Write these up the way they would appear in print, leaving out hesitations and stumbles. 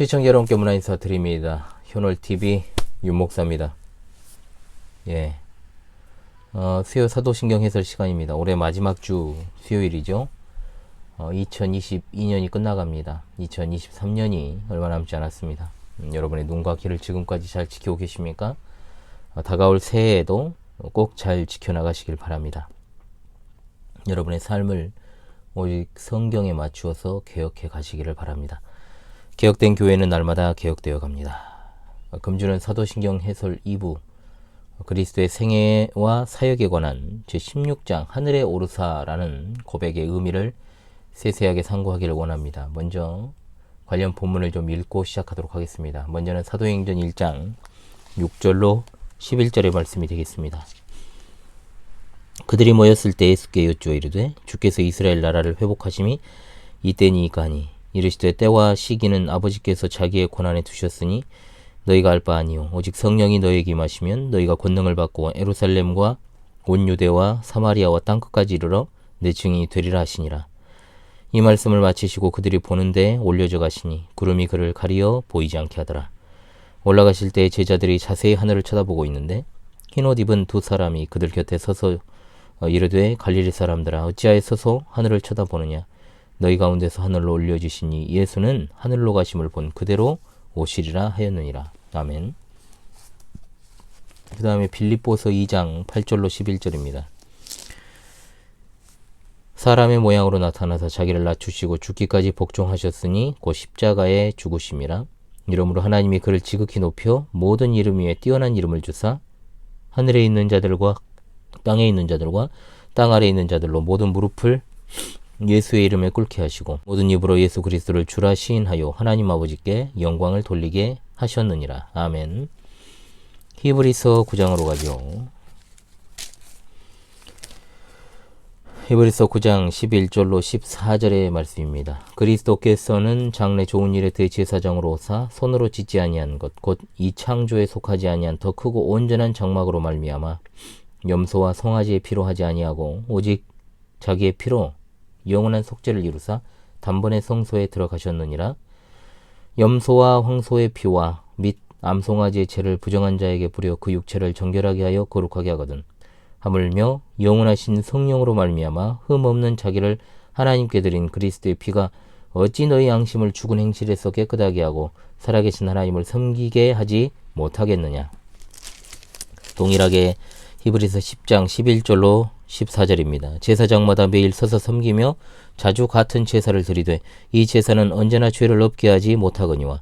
시청자 여러분께 문화 인사드립니다. 현월TV 윤목사입니다. 예. 수요 사도신경 해설 시간입니다. 올해 마지막 주 수요일이죠. 2022년이 끝나갑니다. 2023년이 얼마 남지 않았습니다. 여러분의 눈과 귀를 지금까지 잘 지키고 계십니까? 다가올 새해에도 꼭 잘 지켜나가시길 바랍니다. 여러분의 삶을 오직 성경에 맞추어서 개혁해 가시기를 바랍니다. 개혁된 교회는 날마다 개혁되어 갑니다. 금주는 사도신경 해설 2부 그리스도의 생애와 사역에 관한 제16장 하늘에 오르사라는 고백의 의미를 세세하게 상고하기를 원합니다. 먼저 관련 본문을 좀 읽고 시작하도록 하겠습니다. 먼저는 사도행전 1장 6절로 11절의 말씀이 되겠습니다. 그들이 모였을 때 예수께 여쭈어 이르되 주께서 이스라엘 나라를 회복하심이 이때니이까 하니 이르시되 때와 시기는 아버지께서 자기의 권한에 두셨으니 너희가 알 바 아니요 오직 성령이 너희에게 임하시면 너희가 권능을 받고 예루살렘과 온 유대와 사마리아와 땅끝까지 이르러 내 증인이 되리라 하시니라. 이 말씀을 마치시고 그들이 보는데 올려져 가시니 구름이 그를 가리어 보이지 않게 하더라. 올라가실 때 제자들이 자세히 하늘을 쳐다보고 있는데 흰옷 입은 두 사람이 그들 곁에 서서 이르되 갈릴리 사람들아 어찌하여 서서 하늘을 쳐다보느냐. 너희 가운데서 하늘로 올려주시니 예수는 하늘로 가심을 본 그대로 오시리라 하였느니라. 아멘. 그 다음에 빌립보서 2장 8절로 11절입니다. 사람의 모양으로 나타나서 자기를 낮추시고 죽기까지 복종하셨으니 곧 십자가에 죽으심이라. 이러므로 하나님이 그를 지극히 높여 모든 이름 위에 뛰어난 이름을 주사 하늘에 있는 자들과 땅에 있는 자들과 땅 아래에 있는 자들로 모든 무릎을 예수의 이름에 꿇게 하시고 모든 입으로 예수 그리스도를 주라 시인하여 하나님 아버지께 영광을 돌리게 하셨느니라. 아멘. 히브리서 9장으로 가죠. 히브리서 9장 11절로 14절의 말씀입니다. 그리스도께서는 장래 좋은 일에 대제사장으로 오사 손으로 짓지 아니한 것 곧 이 창조에 속하지 아니한 더 크고 온전한 장막으로 말미암아 염소와 송아지의 피로 하지 아니하고 오직 자기의 피로 영원한 속죄를 이루사 단번에 성소에 들어가셨느니라. 염소와 황소의 피와 및 암송아지의 죄를 부정한 자에게 부려 그 육체를 정결하게 하여 거룩하게 하거든. 하물며 영원하신 성령으로 말미암아 흠없는 자기를 하나님께 드린 그리스도의 피가 어찌 너희 양심을 죽은 행실에서 깨끗하게 하고 살아계신 하나님을 섬기게 하지 못하겠느냐. 동일하게 히브리서 10장 11절로 14절입니다. 제사장마다 매일 서서 섬기며 자주 같은 제사를 드리되 이 제사는 언제나 죄를 없게 하지 못하거니와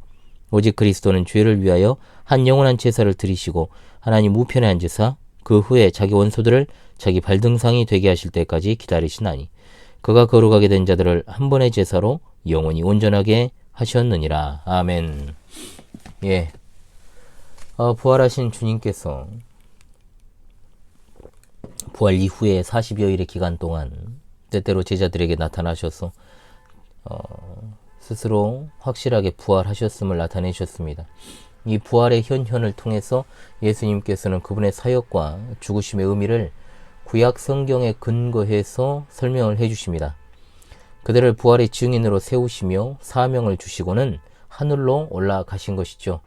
오직 그리스도는 죄를 위하여 한 영원한 제사를 드리시고 하나님 우편에 앉으사 그 후에 자기 원수들을 자기 발등상이 되게 하실 때까지 기다리시나니 그가 거룩하게 된 자들을 한 번의 제사로 영원히 온전하게 하셨느니라. 아멘. 예. 부활하신 주님께서 부활 이후에 40여일의 기간 동안 때때로 제자들에게 나타나셔서 스스로 확실하게 부활하셨음을 나타내셨습니다. 이 부활의 현현을 통해서 예수님께서는 그분의 사역과 죽으심의 의미를 구약 성경에 근거해서 설명을 해주십니다. 그들을 부활의 증인으로 세우시며 사명을 주시고는 하늘로 올라가신 것이죠.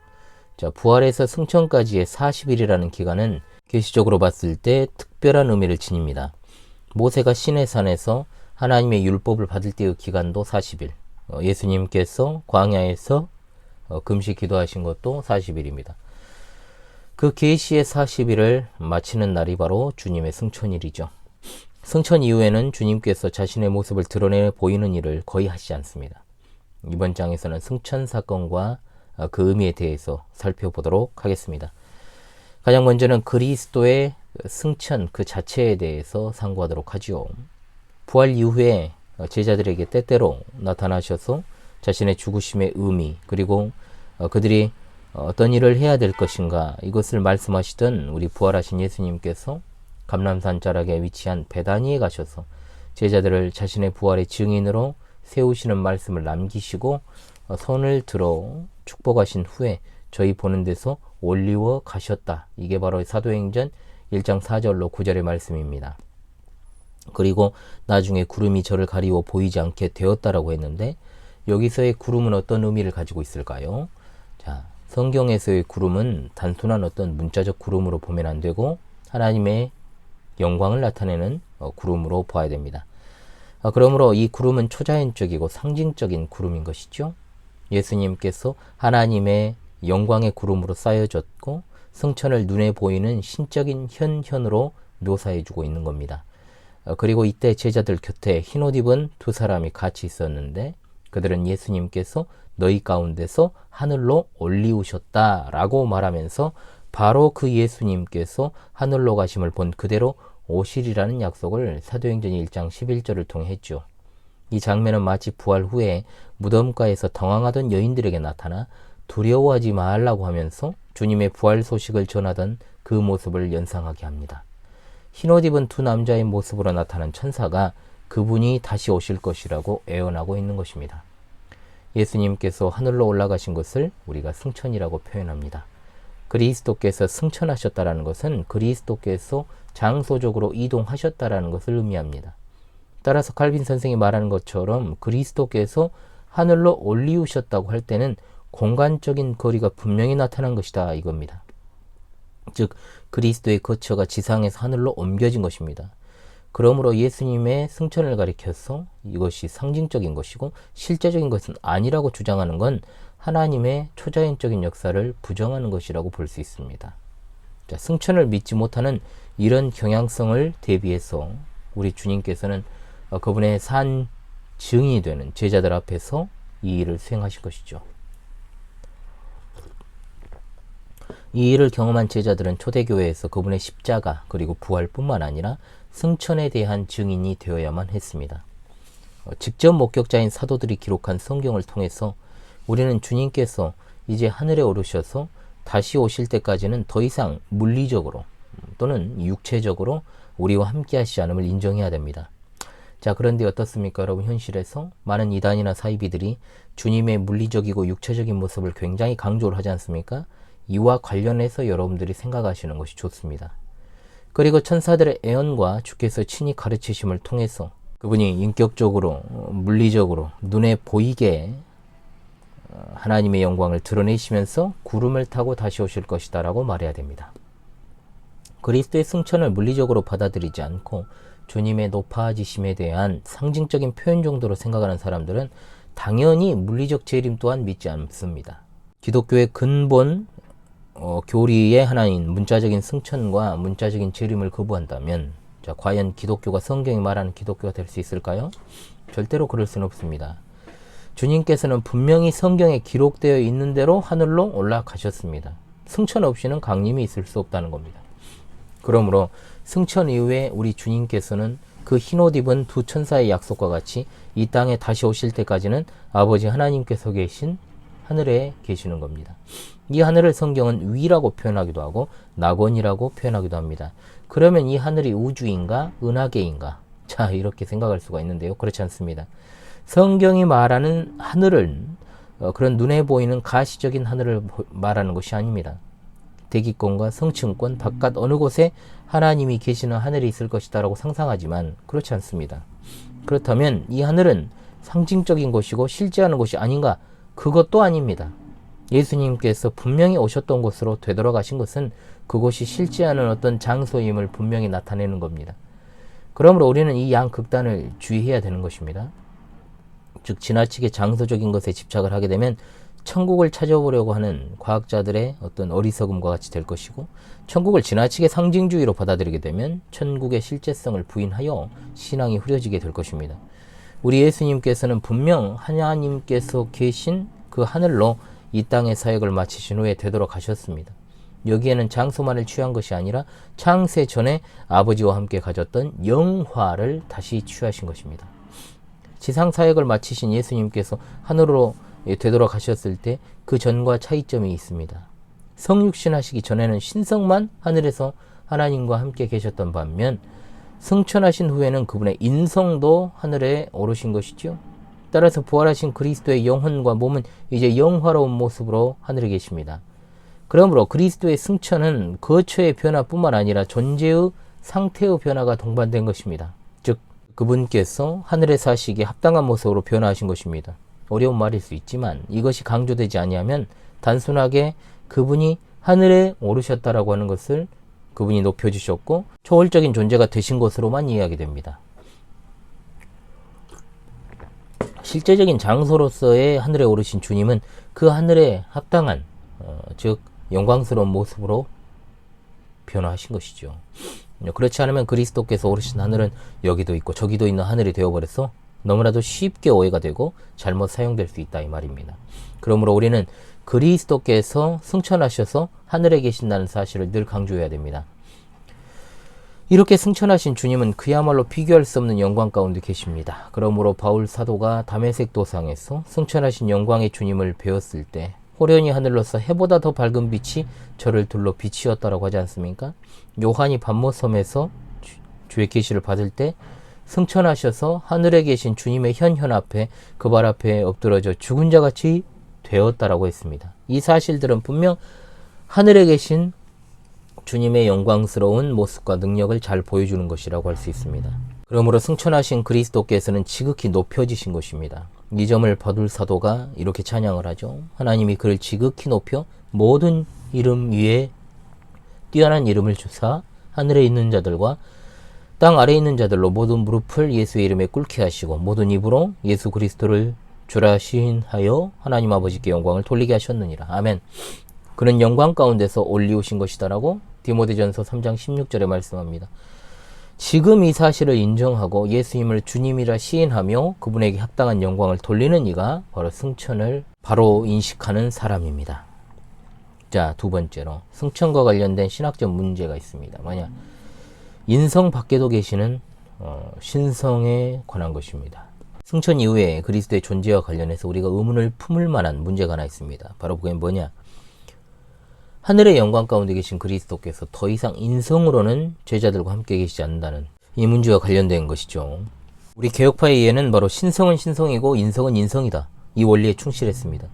자, 부활에서 승천까지의 40일이라는 기간은 계시적으로 봤을 때 특별한 의미를 지닙니다. 모세가 시내산에서 하나님의 율법을 받을 때의 기간도 40일, 예수님께서 광야에서 금식 기도하신 것도 40일입니다. 그 계시의 40일을 마치는 날이 바로 주님의 승천일이죠. 승천 이후에는 주님께서 자신의 모습을 드러내 보이는 일을 거의 하시지 않습니다. 이번 장에서는 승천 사건과 그 의미에 대해서 살펴보도록 하겠습니다. 가장 먼저는 그리스도의 승천 그 자체에 대해서 상고하도록 하죠. 부활 이후에 제자들에게 때때로 나타나셔서 자신의 죽으심의 의미 그리고 그들이 어떤 일을 해야 될 것인가 이것을 말씀하시던 우리 부활하신 예수님께서 감람산 자락에 위치한 베다니에 가셔서 제자들을 자신의 부활의 증인으로 세우시는 말씀을 남기시고 손을 들어 축복하신 후에 저희 보는 데서 올리워 가셨다. 이게 바로 사도행전 1장 4절로 9절의 말씀입니다. 그리고 나중에 구름이 저를 가리워 보이지 않게 되었다라고 했는데 여기서의 구름은 어떤 의미를 가지고 있을까요? 자, 성경에서의 구름은 단순한 어떤 문자적 구름으로 보면 안 되고 하나님의 영광을 나타내는 구름으로 봐야 됩니다. 그러므로 이 구름은 초자연적이고 상징적인 구름인 것이죠. 예수님께서 하나님의 영광의 구름으로 쌓여졌고 승천을 눈에 보이는 신적인 현현으로 묘사해주고 있는 겁니다. 그리고 이때 제자들 곁에 흰옷 입은 두 사람이 같이 있었는데 그들은 예수님께서 너희 가운데서 하늘로 올리우셨다라고 말하면서 바로 그 예수님께서 하늘로 가심을 본 그대로 오시리라는 약속을 사도행전 1장 11절을 통해 했죠. 이 장면은 마치 부활 후에 무덤가에서 당황하던 여인들에게 나타나 두려워하지 말라고 하면서 주님의 부활 소식을 전하던 그 모습을 연상하게 합니다. 흰옷 입은 두 남자의 모습으로 나타난 천사가 그분이 다시 오실 것이라고 예언하고 있는 것입니다. 예수님께서 하늘로 올라가신 것을 우리가 승천이라고 표현합니다. 그리스도께서 승천하셨다라는 것은 그리스도께서 장소적으로 이동하셨다라는 것을 의미합니다. 따라서 칼빈 선생이 말하는 것처럼 그리스도께서 하늘로 올리우셨다고 할 때는 공간적인 거리가 분명히 나타난 것이다 이겁니다. 즉 그리스도의 거처가 지상에서 하늘로 옮겨진 것입니다. 그러므로 예수님의 승천을 가리켜서 이것이 상징적인 것이고 실제적인 것은 아니라고 주장하는 건 하나님의 초자연적인 역사를 부정하는 것이라고 볼 수 있습니다. 자, 승천을 믿지 못하는 이런 경향성을 대비해서 우리 주님께서는 그분의 산 증인이 되는 제자들 앞에서 이 일을 수행하실 것이죠. 이 일을 경험한 제자들은 초대교회에서 그분의 십자가 그리고 부활뿐만 아니라 승천에 대한 증인이 되어야만 했습니다. 직접 목격자인 사도들이 기록한 성경을 통해서 우리는 주님께서 이제 하늘에 오르셔서 다시 오실 때까지는 더 이상 물리적으로 또는 육체적으로 우리와 함께 하시지 않음을 인정해야 됩니다. 자, 그런데 어떻습니까? 여러분, 현실에서 많은 이단이나 사이비들이 주님의 물리적이고 육체적인 모습을 굉장히 강조를 하지 않습니까? 이와 관련해서 여러분들이 생각하시는 것이 좋습니다. 그리고 천사들의 예언과 주께서 친히 가르치심을 통해서 그분이 인격적으로 물리적으로 눈에 보이게 하나님의 영광을 드러내시면서 구름을 타고 다시 오실 것이다 라고 말해야 됩니다. 그리스도의 승천을 물리적으로 받아들이지 않고 주님의 높아지심에 대한 상징적인 표현 정도로 생각하는 사람들은 당연히 물리적 재림 또한 믿지 않습니다. 기독교의 근본 교리의 하나인 문자적인 승천과 문자적인 재림을 거부한다면 자, 과연 기독교가 성경이 말하는 기독교가 될 수 있을까요? 절대로 그럴 수는 없습니다. 주님께서는 분명히 성경에 기록되어 있는 대로 하늘로 올라가셨습니다. 승천 없이는 강림이 있을 수 없다는 겁니다. 그러므로 승천 이후에 우리 주님께서는 그 흰옷 입은 두 천사의 약속과 같이 이 땅에 다시 오실 때까지는 아버지 하나님께서 계신 하늘에 계시는 겁니다. 이 하늘을 성경은 위라고 표현하기도 하고 낙원이라고 표현하기도 합니다. 그러면 이 하늘이 우주인가 은하계인가? 자, 이렇게 생각할 수가 있는데요. 그렇지 않습니다. 성경이 말하는 하늘은 그런 눈에 보이는 가시적인 하늘을 말하는 것이 아닙니다. 대기권과 성층권 바깥 어느 곳에 하나님이 계시는 하늘이 있을 것이다 라고 상상하지만 그렇지 않습니다. 그렇다면 이 하늘은 상징적인 것이고 실제하는 것이 아닌가? 그것도 아닙니다. 예수님께서 분명히 오셨던 곳으로 되돌아가신 것은 그곳이 실제하는 어떤 장소임을 분명히 나타내는 겁니다. 그러므로 우리는 이 양 극단을 주의해야 되는 것입니다. 즉 지나치게 장소적인 것에 집착을 하게 되면 천국을 찾아보려고 하는 과학자들의 어떤 어리석음과 같이 될 것이고 천국을 지나치게 상징주의로 받아들이게 되면 천국의 실제성을 부인하여 신앙이 흐려지게 될 것입니다. 우리 예수님께서는 분명 하나님께서 계신 그 하늘로 이 땅의 사역을 마치신 후에 되돌아가셨습니다. 여기에는 장소만을 취한 것이 아니라 창세 전에 아버지와 함께 가졌던 영화를 다시 취하신 것입니다. 지상 사역을 마치신 예수님께서 하늘로 되돌아가셨을 때 그 전과 차이점이 있습니다. 성육신 하시기 전에는 신성만 하늘에서 하나님과 함께 계셨던 반면 승천하신 후에는 그분의 인성도 하늘에 오르신 것이죠. 따라서 부활하신 그리스도의 영혼과 몸은 이제 영화로운 모습으로 하늘에 계십니다. 그러므로 그리스도의 승천은 거처의 변화뿐만 아니라 존재의 상태의 변화가 동반된 것입니다. 즉 그분께서 하늘에 사시기에 합당한 모습으로 변화하신 것입니다. 어려운 말일 수 있지만 이것이 강조되지 아니하면 단순하게 그분이 하늘에 오르셨다라고 하는 것을 그분이 높여주셨고 초월적인 존재가 되신 것으로만 이해하게 됩니다. 실제적인 장소로서의 하늘에 오르신 주님은 그 하늘에 합당한 즉 영광스러운 모습으로 변화하신 것이죠. 그렇지 않으면 그리스도께서 오르신 하늘은 여기도 있고 저기도 있는 하늘이 되어버려서 너무나도 쉽게 오해가 되고 잘못 사용될 수 있다 이 말입니다. 그러므로 우리는 그리스도께서 승천하셔서 하늘에 계신다는 사실을 늘 강조해야 됩니다. 이렇게 승천하신 주님은 그야말로 비교할 수 없는 영광 가운데 계십니다. 그러므로 바울 사도가 다메섹 도상에서 승천하신 영광의 주님을 배웠을 때 호련히 하늘로서 해보다 더 밝은 빛이 저를 둘러 빛이었다라고 하지 않습니까? 요한이 반모섬에서 주의 계시를 받을 때 승천하셔서 하늘에 계신 주님의 현현 앞에 그 발 앞에 엎드러져 죽은 자같이 되었다라고 했습니다. 이 사실들은 분명 하늘에 계신 주님의 영광스러운 모습과 능력을 잘 보여주는 것이라고 할 수 있습니다. 그러므로 승천하신 그리스도께서는 지극히 높여지신 것입니다. 이 점을 바울 사도가 이렇게 찬양을 하죠. 하나님이 그를 지극히 높여 모든 이름 위에 뛰어난 이름을 주사 하늘에 있는 자들과 땅 아래에 있는 자들로 모든 무릎을 예수의 이름에 꿇게 하시고 모든 입으로 예수 그리스도를 주라 시인하여 하나님 아버지께 영광을 돌리게 하셨느니라. 아멘. 그는 영광 가운데서 올리우신 것이다라고 디모데전서 3장 16절에 말씀합니다. 지금 이 사실을 인정하고 예수님을 주님이라 시인하며 그분에게 합당한 영광을 돌리는 이가 바로 승천을 바로 인식하는 사람입니다. 자, 두 번째로 승천과 관련된 신학적 문제가 있습니다. 만약 인성 밖에도 계시는 신성에 관한 것입니다. 승천 이후에 그리스도의 존재와 관련해서 우리가 의문을 품을 만한 문제가 하나 있습니다. 바로 그게 뭐냐? 하늘의 영광 가운데 계신 그리스도께서 더 이상 인성으로는 제자들과 함께 계시지 않는다는 이 문제와 관련된 것이죠. 우리 개혁파의 이해는 바로 신성은 신성이고 인성은 인성이다. 이 원리에 충실했습니다.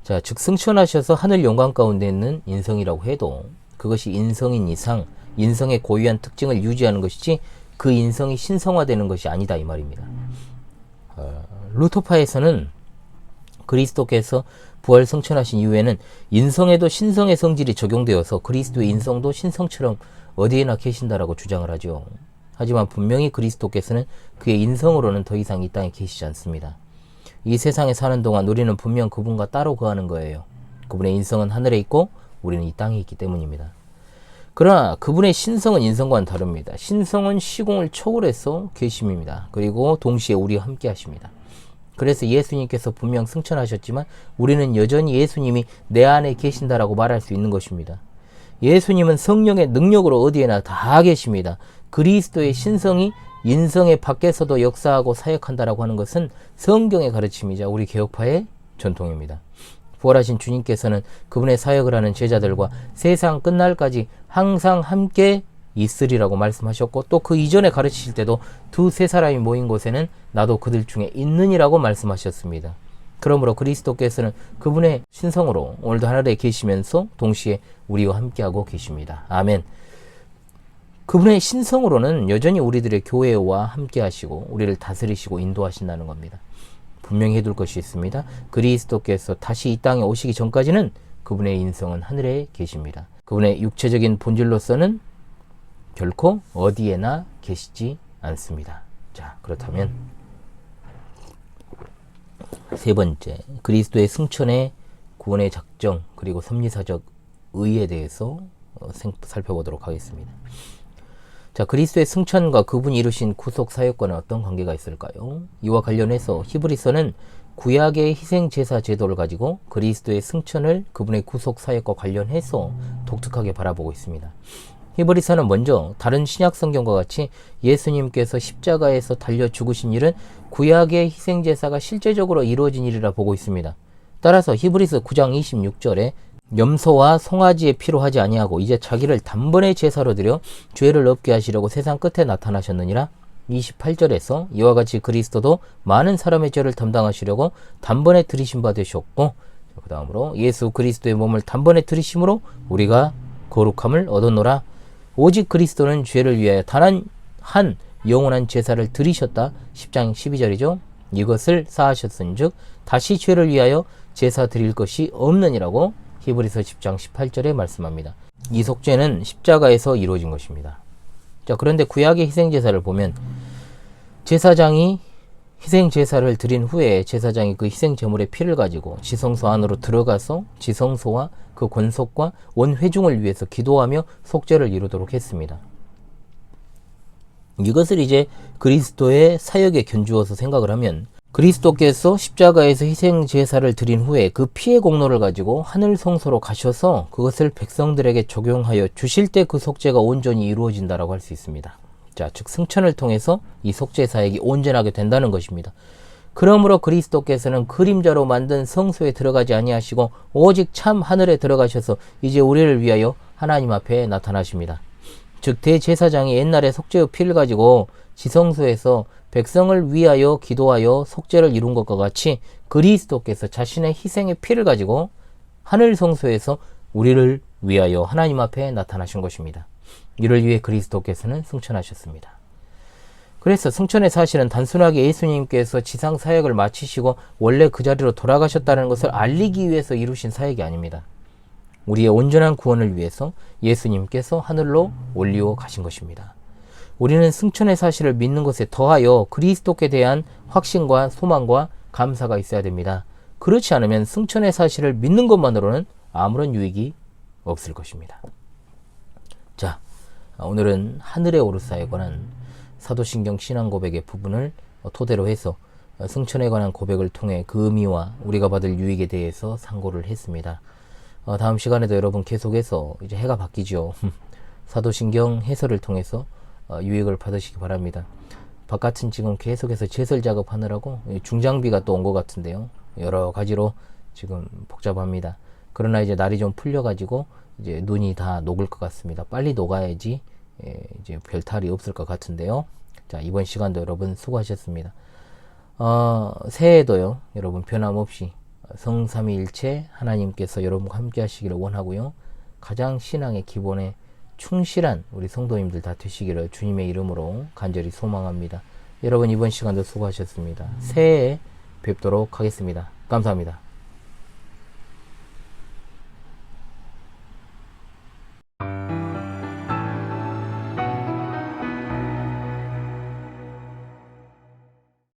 자, 즉 승천하셔서 하늘 영광 가운데 있는 인성이라고 해도 그것이 인성인 이상 인성의 고유한 특징을 유지하는 것이지 그 인성이 신성화되는 것이 아니다 이 말입니다. 루터파에서는 그리스도께서 부활 승천하신 이후에는 인성에도 신성의 성질이 적용되어서 그리스도의 인성도 신성처럼 어디에나 계신다라고 주장을 하죠. 하지만 분명히 그리스도께서는 그의 인성으로는 더 이상 이 땅에 계시지 않습니다. 이 세상에 사는 동안 우리는 분명 그분과 따로 거하는 거예요. 그분의 인성은 하늘에 있고 우리는 이 땅에 있기 때문입니다. 그러나 그분의 신성은 인성과는 다릅니다. 신성은 시공을 초월해서 계심입니다. 그리고 동시에 우리와 함께 하십니다. 그래서 예수님께서 분명 승천하셨지만 우리는 여전히 예수님이 내 안에 계신다라고 말할 수 있는 것입니다. 예수님은 성령의 능력으로 어디에나 다 계십니다. 그리스도의 신성이 인성의 밖에서도 역사하고 사역한다라고 하는 것은 성경의 가르침이자 우리 개혁파의 전통입니다. 부활하신 주님께서는 그분의 사역을 하는 제자들과 세상 끝날까지 항상 함께 있으리라고 말씀하셨고 또 그 이전에 가르치실 때도 두세 사람이 모인 곳에는 나도 그들 중에 있느니라고 말씀하셨습니다. 그러므로 그리스도께서는 그분의 신성으로 오늘도 하늘에 계시면서 동시에 우리와 함께하고 계십니다. 아멘. 그분의 신성으로는 여전히 우리들의 교회와 함께 하시고 우리를 다스리시고 인도하신다는 겁니다. 분명히 해둘 것이 있습니다. 그리스도께서 다시 이 땅에 오시기 전까지는 그분의 인성은 하늘에 계십니다. 그분의 육체적인 본질로서는 결코 어디에나 계시지 않습니다. 자, 그렇다면 세 번째, 그리스도의 승천의 구원의 작정 그리고 섭리사적 의에 대해서 살펴보도록 하겠습니다. 자, 그리스도의 승천과 그분이 이루신 구속 사역과는 어떤 관계가 있을까요? 이와 관련해서 히브리서는 구약의 희생제사 제도를 가지고 그리스도의 승천을 그분의 구속 사역과 관련해서 독특하게 바라보고 있습니다. 히브리서는 먼저 다른 신약 성경과 같이 예수님께서 십자가에서 달려 죽으신 일은 구약의 희생제사가 실제적으로 이루어진 일이라 보고 있습니다. 따라서 히브리서 9장 26절에 염소와 송아지의 피로 하지 아니하고 이제 자기를 단번에 제사로 드려 죄를 없게 하시려고 세상 끝에 나타나셨느니라. 28절에서 이와 같이 그리스도도 많은 사람의 죄를 담당하시려고 단번에 들이신 바 되셨고, 그 다음으로 예수 그리스도의 몸을 단번에 들이심으로 우리가 거룩함을 얻었노라. 오직 그리스도는 죄를 위하여 단 한 영원한 제사를 드리셨다. 10장 12절이죠. 이것을 쌓으셨은즉 다시 죄를 위하여 제사 드릴 것이 없느니라고 히브리서 10장 18절에 말씀합니다. 이 속죄는 십자가에서 이루어진 것입니다. 자, 그런데 구약의 희생제사를 보면 제사장이 희생제사를 드린 후에 제사장이 그 희생제물의 피를 가지고 지성소 안으로 들어가서 지성소와 그 권속과 원회중을 위해서 기도하며 속죄를 이루도록 했습니다. 이것을 이제 그리스도의 사역에 견주어서 생각을 하면 그리스도께서 십자가에서 희생제사를 드린 후에 그 피의 공로를 가지고 하늘 성소로 가셔서 그것을 백성들에게 적용하여 주실 때 그 속죄가 온전히 이루어진다라고 할 수 있습니다. 자, 즉 승천을 통해서 이 속죄 사역이 온전하게 된다는 것입니다. 그러므로 그리스도께서는 그림자로 만든 성소에 들어가지 아니하시고 오직 참 하늘에 들어가셔서 이제 우리를 위하여 하나님 앞에 나타나십니다. 즉 대제사장이 옛날에 속죄의 피를 가지고 지성소에서 백성을 위하여 기도하여 속죄를 이룬 것과 같이 그리스도께서 자신의 희생의 피를 가지고 하늘 성소에서 우리를 위하여 하나님 앞에 나타나신 것입니다. 이를 위해 그리스도께서는 승천하셨습니다. 그래서 승천의 사실은 단순하게 예수님께서 지상 사역을 마치시고 원래 그 자리로 돌아가셨다는 것을 알리기 위해서 이루신 사역이 아닙니다. 우리의 온전한 구원을 위해서 예수님께서 하늘로 올리어 가신 것입니다. 우리는 승천의 사실을 믿는 것에 더하여 그리스도께 대한 확신과 소망과 감사가 있어야 됩니다. 그렇지 않으면 승천의 사실을 믿는 것만으로는 아무런 유익이 없을 것입니다. 자, 오늘은 하늘의 오르사에 관한 사도신경 신앙고백의 부분을 토대로 해서 승천에 관한 고백을 통해 그 의미와 우리가 받을 유익에 대해서 상고를 했습니다. 다음 시간에도 여러분 계속해서 이제 해가 바뀌죠. 사도신경 해설을 통해서 유익을 받으시기 바랍니다. 바깥은 지금 계속해서 제설 작업하느라고 중장비가 또 온 것 같은데요. 여러 가지로 지금 복잡합니다. 그러나 이제 날이 좀 풀려가지고 이제 눈이 다 녹을 것 같습니다. 빨리 녹아야지 이제 별 탈이 없을 것 같은데요. 자, 이번 시간도 여러분 수고하셨습니다. 새해에도요, 여러분 변함없이 성삼위일체 하나님께서 여러분과 함께 하시기를 원하고요. 가장 신앙의 기본에 충실한 우리 성도님들 다 되시기를 주님의 이름으로 간절히 소망합니다. 여러분 이번 시간도 수고하셨습니다. 새해에 뵙도록 하겠습니다. 감사합니다.